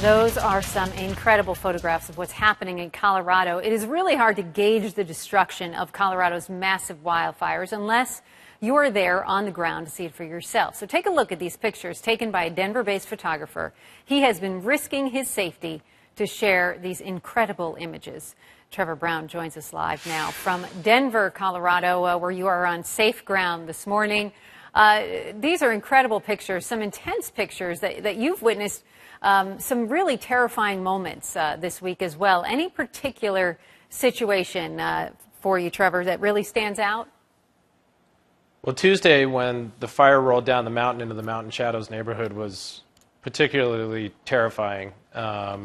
Those are some incredible photographs of what's happening in Colorado. It is really hard to gauge the destruction of Colorado's massive wildfires unless you are there on the ground to see it for yourself. So take a look at these pictures taken by a Denver-based photographer. He has been risking his safety to share these incredible images. Trevor Brown joins us live now from Denver, Colorado, where you are on safe ground this morning. These are incredible pictures, some intense pictures that you've witnessed. Some really terrifying moments this week as well. Any particular situation for you, Trevor, that really stands out? Well, Tuesday, when the fire rolled down the mountain into the Mountain Shadows neighborhood, was particularly terrifying. I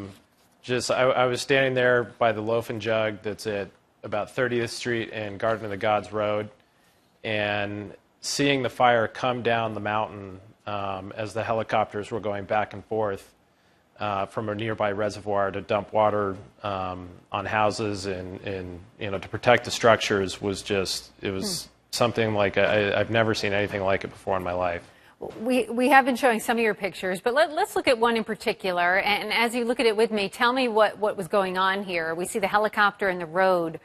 was standing there by the Loaf and Jug that's at about 30th Street and Garden of the Gods Road, and seeing the fire come down the mountain as the helicopters were going back and forth from a nearby reservoir to dump water on houses and to protect the structures was just, it was something like I've never seen anything like it before in my life. We have been showing some of your pictures, but let's look at one in particular. And as you look at it with me, tell me what was going on here. We see the helicopter and the road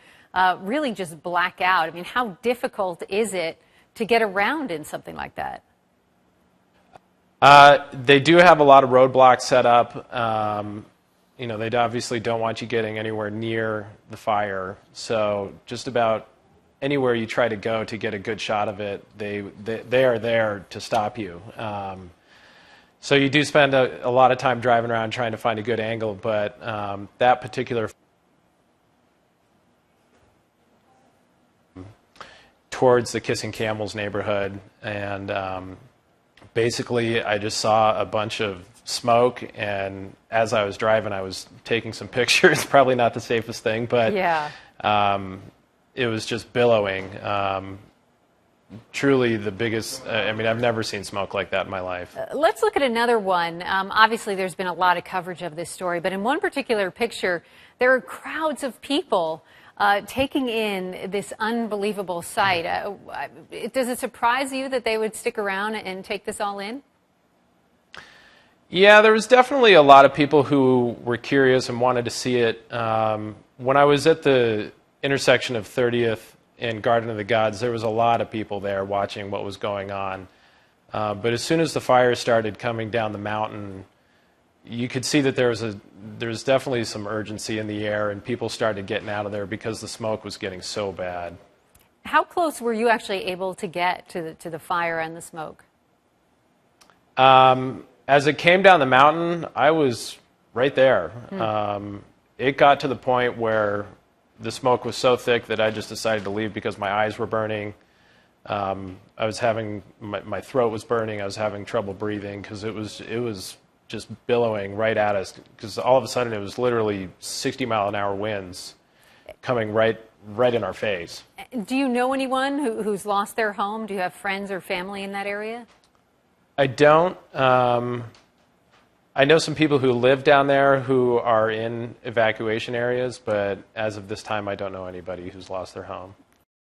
really just black out. I mean, how difficult is it to get around in something like that? They do have a lot of roadblocks set up. They obviously don't want you getting anywhere near the fire. So just about anywhere you try to go to get a good shot of it, they are there to stop you. So you do spend a lot of time driving around trying to find a good angle, but that particular towards the Kissing Camels neighborhood, and basically I just saw a bunch of smoke, and as I was driving I was taking some pictures. Probably not the safest thing, but yeah. It was just billowing. Truly the biggest, I've never seen smoke like that in my life. Let's look at another one. Obviously there's been a lot of coverage of this story, but in one particular picture there are crowds of people taking in this unbelievable sight. Does it surprise you that they would stick around and take this all in? Yeah, there was definitely a lot of people who were curious and wanted to see it. When I was at the intersection of 30th and Garden of the Gods, there was a lot of people there watching what was going on. But as soon as the fire started coming down the mountain, you could see that there was definitely some urgency in the air, and people started getting out of there because the smoke was getting so bad. How close were you actually able to get to the fire and the smoke? As it came down the mountain, I was right there. It got to the point where the smoke was so thick that I just decided to leave because my eyes were burning. I was having, my throat was burning. I was having trouble breathing because it was just billowing right at us, because all of a sudden it was literally 60-mile-an-hour winds coming right in our face. Do you know anyone who's lost their home? Do you have friends or family in that area? I don't. I know some people who live down there who are in evacuation areas, but as of this time I don't know anybody who's lost their home.